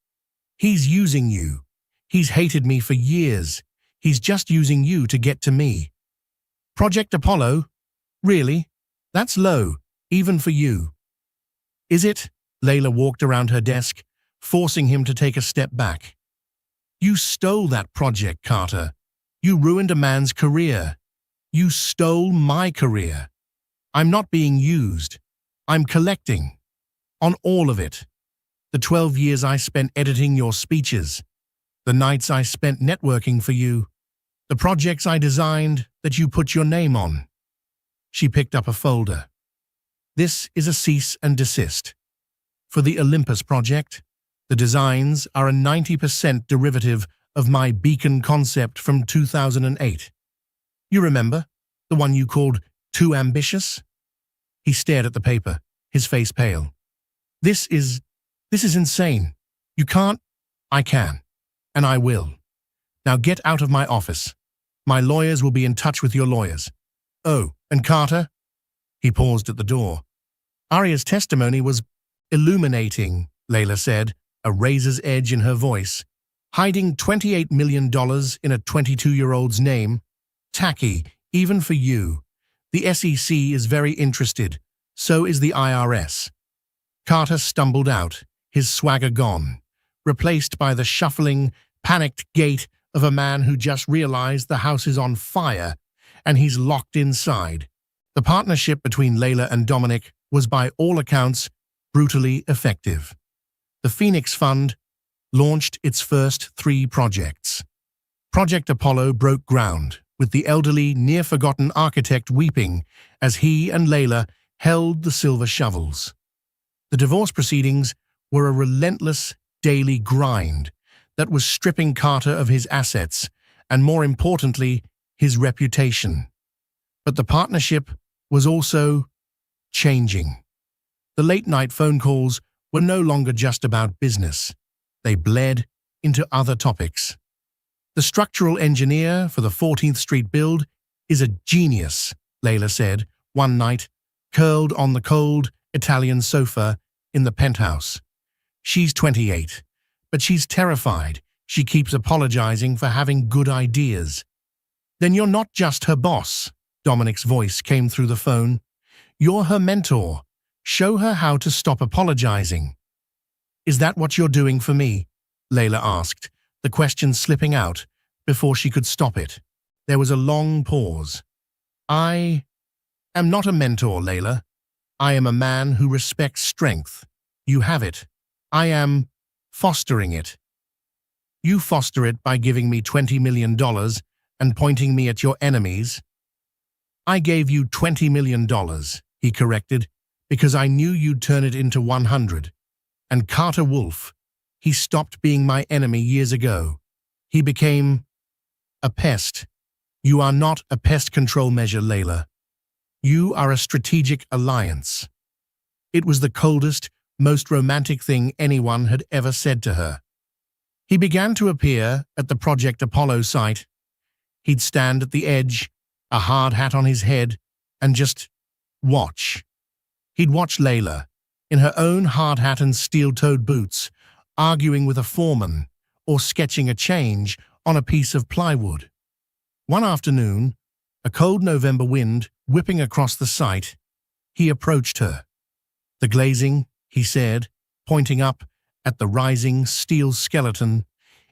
He's using you. He's hated me for years. He's just using you to get to me." "Project Apollo? Really? That's low, even for you." "Is it?" Layla walked around her desk, forcing him to take a step back. "You stole that project, Carter. You ruined a man's career. You stole my career. I'm not being used. I'm collecting. On all of it. The 12 years I spent editing your speeches. The nights I spent networking for you. The projects I designed that you put your name on." She picked up a folder. "This is a cease and desist. For the Olympus project, the designs are a 90% derivative of my beacon concept from 2008. You remember? The one you called too ambitious?" He stared at the paper, his face pale. This is insane. You can't." "I can. And I will. Now get out of my office. My lawyers will be in touch with your lawyers. Oh, and Carter?" He paused at the door. "Aria's testimony was illuminating," Layla said, a razor's edge in her voice. "Hiding $28 million in a 22-year-old's name? Tacky, even for you. The SEC is very interested. So is the IRS." Carter stumbled out, his swagger gone, replaced by the shuffling, panicked gait of a man who just realized the house is on fire and he's locked inside. The partnership between Layla and Dominic was by all accounts brutally effective. The Phoenix Fund launched its first 3 projects. Project Apollo broke ground, with the elderly, near-forgotten architect weeping as he and Layla held the silver shovels. The divorce proceedings were a relentless daily grind that was stripping Carter of his assets and, more importantly, his reputation. But the partnership was also changing. The late-night phone calls were no longer just about business. They bled into other topics. "The structural engineer for the 14th Street build is a genius," Layla said one night, curled on the cold Italian sofa in the penthouse. "She's 28, but she's terrified. She keeps apologizing for having good ideas." "Then you're not just her boss," Dominic's voice came through the phone. "You're her mentor. Show her how to stop apologizing." "Is that what you're doing for me?" Layla asked, the question slipping out before she could stop it. There was a long pause. "I am not a mentor, Layla. I am a man who respects strength. You have it. I am fostering it." "You foster it by giving me $20 million and pointing me at your enemies." "I gave you $20 million, he corrected, "because I knew you'd turn it into 100. And Carter Wolf, he stopped being my enemy years ago. He became a pest." "You are not a pest control measure, Layla. You are a strategic alliance." It was the coldest, most romantic thing anyone had ever said to her. He began to appear at the Project Apollo site. He'd stand at the edge, a hard hat on his head, and just watch. He'd watch Layla, in her own hard hat and steel-toed boots, arguing with a foreman or sketching a change on a piece of plywood. One afternoon, a cold November wind whipping across the site, he approached her. "The glazing," he said, pointing up at the rising steel skeleton,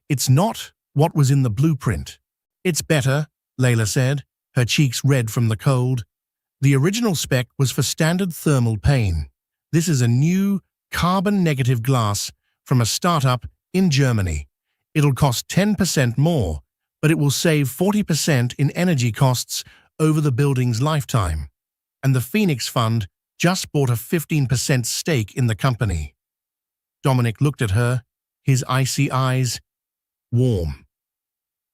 "it's not what was in the blueprint." "It's better," Layla said, her cheeks red from the cold. "The original spec was for standard thermal pain. This is a new carbon-negative glass from a startup in Germany. It'll cost 10% more, but it will save 40% in energy costs over the building's lifetime. And the Phoenix Fund just bought a 15% stake in the company." Dominic looked at her, his icy eyes warm.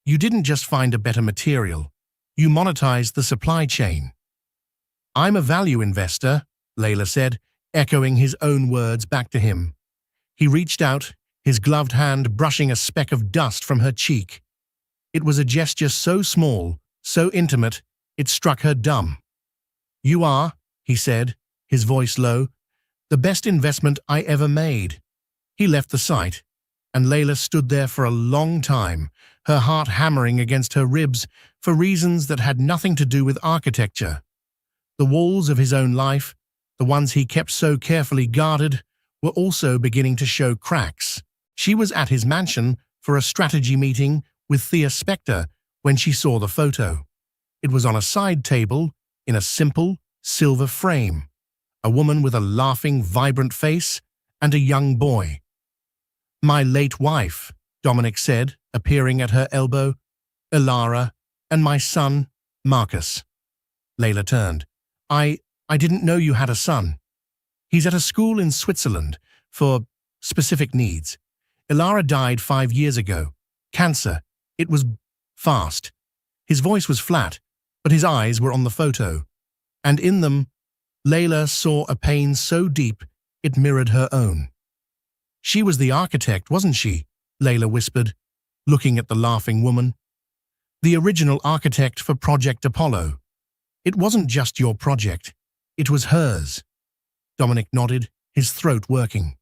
You didn't just find a better material. You monetized the supply chain. I'm a value investor, Layla said, echoing his own words back to him. He reached out, his gloved hand brushing a speck of dust from her cheek. It was a gesture so small, so intimate, it struck her dumb. You are, he said, his voice low, the best investment I ever made. He left the site, and Layla stood there for a long time, her heart hammering against her ribs for reasons that had nothing to do with architecture. The walls of his own life, the ones he kept so carefully guarded, were also beginning to show cracks. She was at his mansion for a strategy meeting with Thea Spector when she saw the photo. It was on a side table, in a simple, silver frame. A woman with a laughing, vibrant face and a young boy. My late wife, Dominic said, appearing at her elbow, Ilara, and my son, Marcus. Layla turned. I didn't know you had a son. He's at a school in Switzerland for specific needs. Ilara died 5 years ago. Cancer. It was fast. His voice was flat, but his eyes were on the photo. And in them, Layla saw a pain so deep it mirrored her own. She was the architect, wasn't she? Layla whispered, looking at the laughing woman. The original architect for Project Apollo. It wasn't just your project. It was hers. Dominic nodded, his throat working.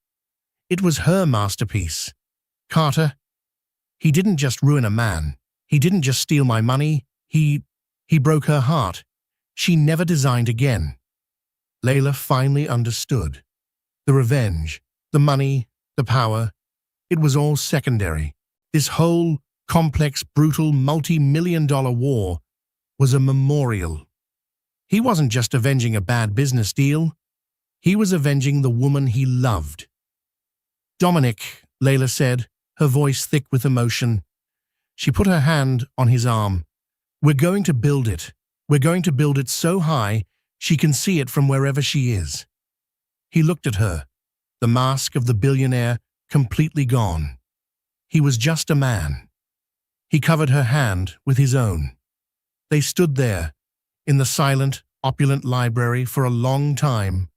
It was her masterpiece. Carter, he didn't just ruin a man. He didn't just steal my money. He broke her heart. She never designed again. Layla finally understood. The revenge, the money, the power, it was all secondary. This whole complex, brutal, multi-million-dollar war was a memorial. He wasn't just avenging a bad business deal. He was avenging the woman he loved. Dominic, Layla said, her voice thick with emotion. She put her hand on his arm. We're going to build it. We're going to build it so high she can see it from wherever she is. He looked at her, the mask of the billionaire completely gone. He was just a man. He covered her hand with his own. They stood there, in the silent, opulent library for a long time.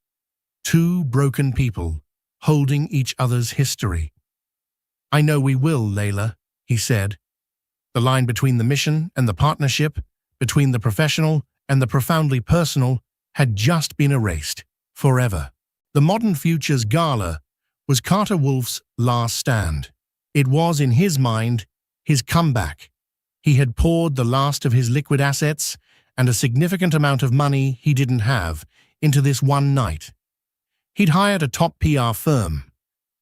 Two broken people, holding each other's history. I know we will, Layla, he said. The line between the mission and the partnership, between the professional and the profoundly personal, had just been erased, forever. The Modern Futures Gala was Carter Wolf's last stand. It was, in his mind, his comeback. He had poured the last of his liquid assets and a significant amount of money he didn't have into this one night. He'd hired a top PR firm,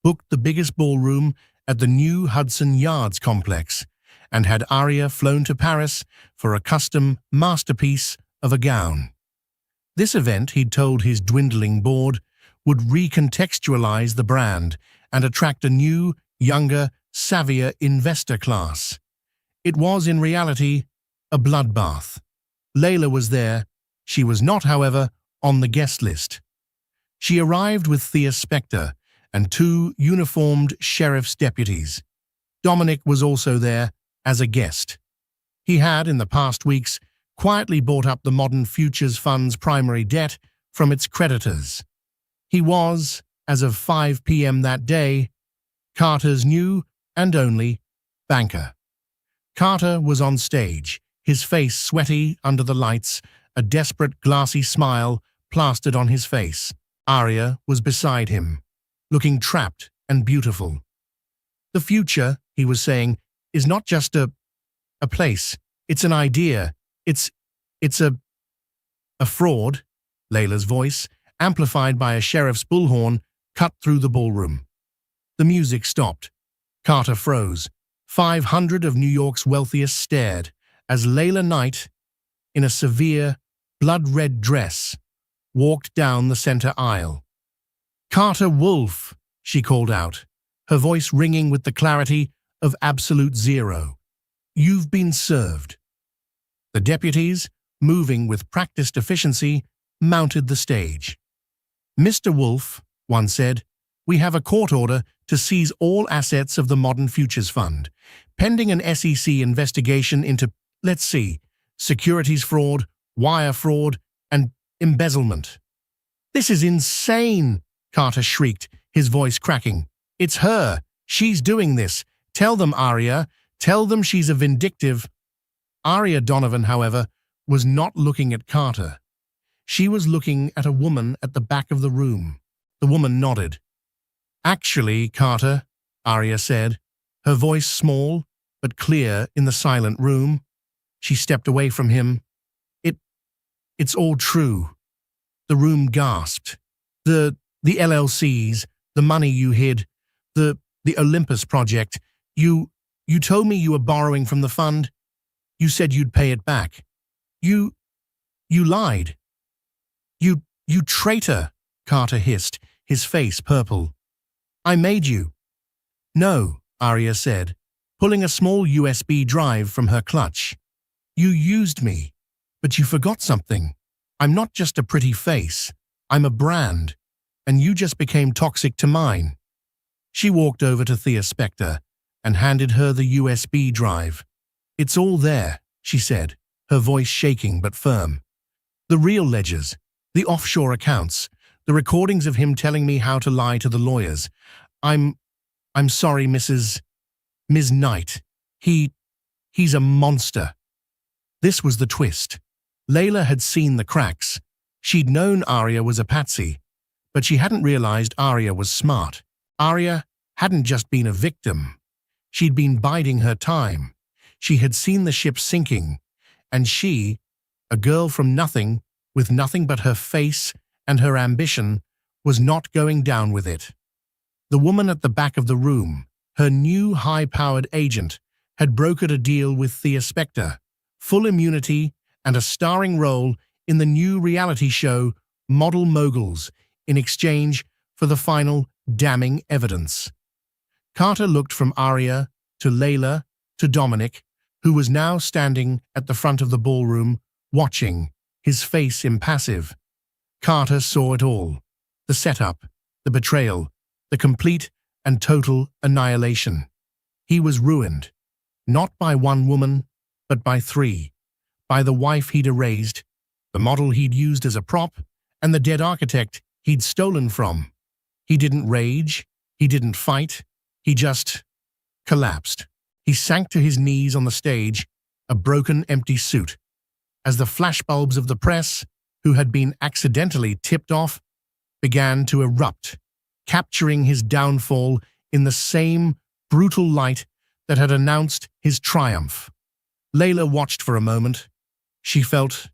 booked the biggest ballroom at the new Hudson Yards complex, and had Aria flown to Paris for a custom masterpiece of a gown. This event, he'd told his dwindling board, would recontextualize the brand and attract a new, younger, savvier investor class. It was, in reality, a bloodbath. Layla was there. She was not, however, on the guest list. She arrived with Thea Spector and 2 uniformed sheriff's deputies. Dominic was also there as a guest. He had, in the past weeks, quietly bought up the Modern Futures Fund's primary debt from its creditors. He was, as of 5 p.m. that day, Carter's new and only banker. Carter was on stage, his face sweaty under the lights, a desperate glassy smile plastered on his face. Aria was beside him, looking trapped and beautiful. The future, he was saying, is not just a place. It's an idea. It's a fraud. Layla's voice, amplified by a sheriff's bullhorn, cut through the ballroom. The music stopped. Carter froze. 500 of New York's wealthiest stared as Layla Knight, in a severe, blood-red dress, walked down the center aisle. Carter Wolf, she called out, her voice ringing with the clarity of absolute zero. You've been served. The deputies, moving with practiced efficiency, mounted the stage. Mr. Wolf, one said, We have a court order to seize all assets of the Modern Futures Fund, pending an SEC investigation into, let's see, securities fraud, wire fraud, and embezzlement. This is insane, Carter shrieked, his voice cracking. It's her. She's doing this. Tell them, Aria. Tell them she's a vindictive. Aria Donovan, however, was not looking at Carter. She was looking at a woman at the back of the room. The woman nodded. Actually, Carter, Aria said, her voice small but clear in the silent room. She stepped away from him. It's all true. The room gasped. The LLCs, the money you hid, the Olympus project. You told me you were borrowing from the fund. You said you'd pay it back. You lied. You traitor, Carter hissed, his face purple. I made you. No, Aria said, pulling a small USB drive from her clutch. You used me, but you forgot something. I'm not just a pretty face. I'm a brand, and you just became toxic to mine. She walked over to Thea Spector and handed her the USB drive. It's all there, she said, her voice shaking but firm. The real ledgers, the offshore accounts, the recordings of him telling me how to lie to the lawyers. I'm sorry, Ms. Knight. He's a monster. This was the twist. Layla had seen the cracks. She'd known Aria was a patsy, but she hadn't realized Aria was smart. Aria hadn't just been a victim. She'd been biding her time. She had seen the ship sinking, and she, a girl from nothing, with nothing but her face and her ambition, was not going down with it. The woman at the back of the room, her new high-powered agent, had brokered a deal with Thea Spector, full immunity and a starring role in the new reality show Model Moguls in exchange for the final damning evidence. Carter looked from Aria to Layla to Dominic, who was now standing at the front of the ballroom, watching, his face impassive. Carter saw it all. The setup, the betrayal, the complete and total annihilation. He was ruined, not by one woman, but by three. By the wife he'd erased, the model he'd used as a prop, and the dead architect he'd stolen from. He didn't rage, he didn't fight, he just collapsed. He sank to his knees on the stage, a broken, empty suit, as the flashbulbs of the press, who had been accidentally tipped off, began to erupt, capturing his downfall in the same brutal light that had announced his triumph. Layla watched for a moment. She felt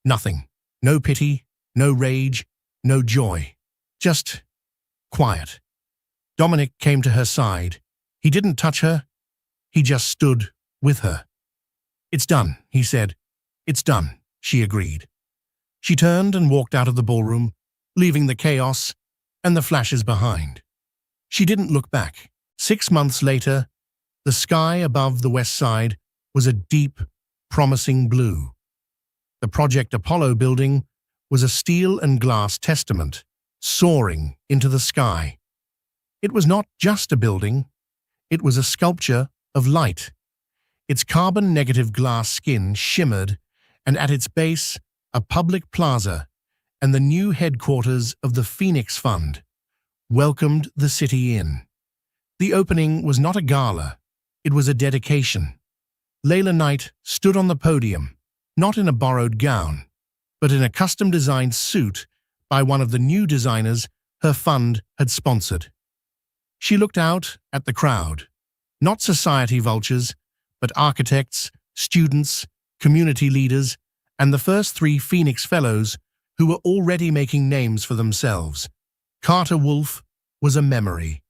nothing. No pity, no rage, no joy. Just quiet. Dominic came to her side. He didn't touch her. He just stood with her. It's done, he said. It's done, she agreed. She turned and walked out of the ballroom, leaving the chaos and the flashes behind. She didn't look back. 6 months later, the sky above the west side was a deep, promising blue. The Project Apollo building was a steel and glass testament, soaring into the sky. It was not just a building, it was a sculpture of light. Its carbon-negative glass skin shimmered, and at its base, a public plaza and the new headquarters of the Phoenix Fund welcomed the city in. The opening was not a gala, it was a dedication. Layla Knight stood on the podium, not in a borrowed gown, but in a custom-designed suit by one of the new designers her fund had sponsored. She looked out at the crowd, not society vultures, but architects, students, community leaders, and the first 3 Phoenix Fellows who were already making names for themselves. Carter Wolf was a memory.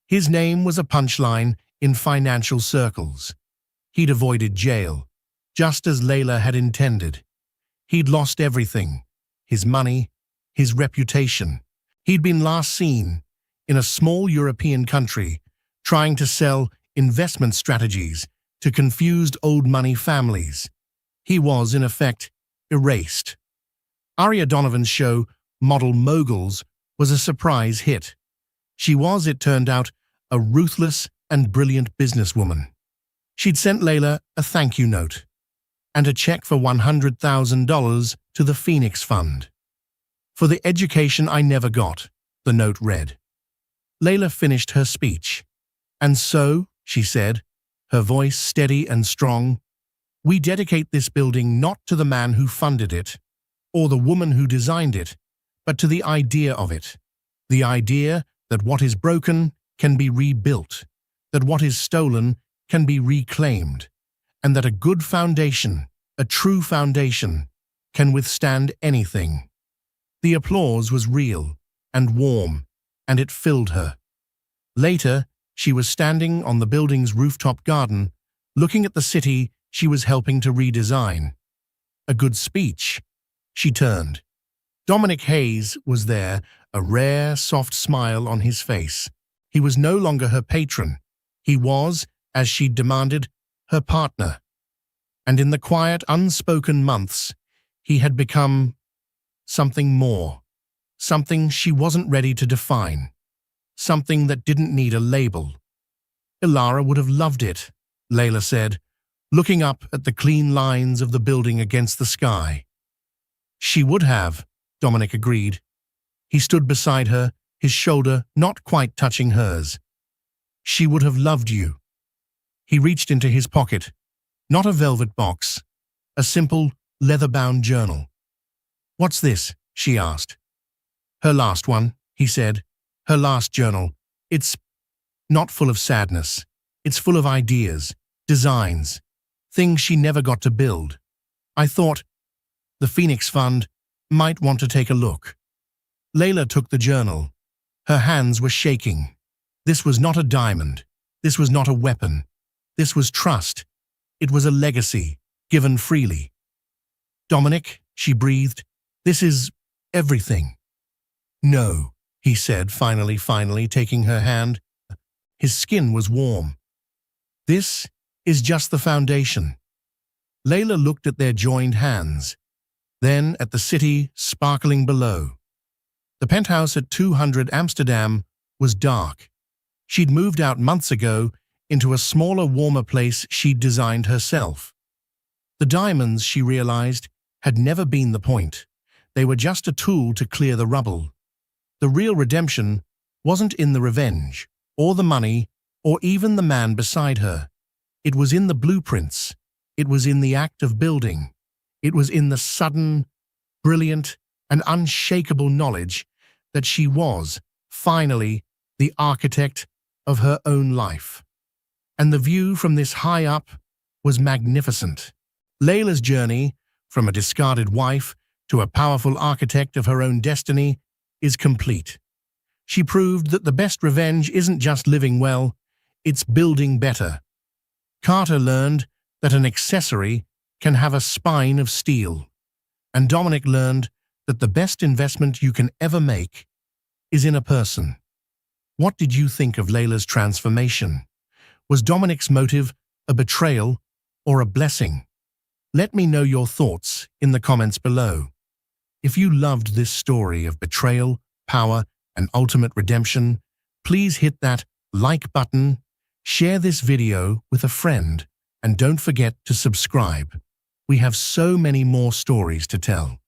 His name was a punchline in financial circles. He'd avoided jail, just as Layla had intended. He'd lost everything, his money, his reputation. He'd been last seen in a small European country trying to sell investment strategies to confused old money families. He was, in effect, erased. Aria Donovan's show, Model Moguls, was a surprise hit. She was, it turned out, a ruthless and brilliant businesswoman. She'd sent Layla a thank you note and a check for $100,000 to the Phoenix Fund. "For the education I never got," the note read. Layla finished her speech. "And so," she said, her voice steady and strong, "we dedicate this building not to the man who funded it, or the woman who designed it, but to the idea of it. The idea that what is broken can be rebuilt, that what is stolen can be reclaimed, and that a good foundation, a true foundation, can withstand anything." The applause was real and warm, and it filled her. Later, she was standing on the building's rooftop garden, looking at the city she was helping to redesign. "A good speech." She turned. Dominic Hayes was there, a rare, soft smile on his face. He was no longer her patron. He was, as she'd demanded, her partner. And in the quiet, unspoken months, he had become something more, something she wasn't ready to define, something that didn't need a label. "Ilara would have loved it," Layla said, looking up at the clean lines of the building against the sky. "She would have," Dominic agreed. He stood beside her, his shoulder not quite touching hers. "She would have loved you." He reached into his pocket, not a velvet box, a simple, leather-bound journal. "What's this?" she asked. "Her last one," he said. "Her last journal. It's not full of sadness. It's full of ideas, designs, things she never got to build. I thought the Phoenix Fund might want to take a look." Layla took the journal. Her hands were shaking. This was not a diamond. This was not a weapon. This was trust. It was a legacy, given freely. "Dominic," she breathed, "this is everything." "No," he said, finally taking her hand. His skin was warm. "This is just the foundation." Layla looked at their joined hands, then at the city sparkling below. The penthouse at 200 Amsterdam was dark. She'd moved out months ago into a smaller, warmer place she'd designed herself. The diamonds, she realized, had never been the point. They were just a tool to clear the rubble. The real redemption wasn't in the revenge, or the money, or even the man beside her. It was in the blueprints. It was in the act of building. It was in the sudden, brilliant, and unshakable knowledge that she was, finally, the architect of her own life. And the view from this high up was magnificent. Layla's journey, from a discarded wife to a powerful architect of her own destiny, is complete. She proved that the best revenge isn't just living well, it's building better. Carter learned that an accessory can have a spine of steel. And Dominic learned that the best investment you can ever make is in a person. What did you think of Layla's transformation? Was Dominic's motive a betrayal or a blessing? Let me know your thoughts in the comments below. If you loved this story of betrayal, power, and ultimate redemption, please hit that like button, share this video with a friend, and don't forget to subscribe. We have so many more stories to tell.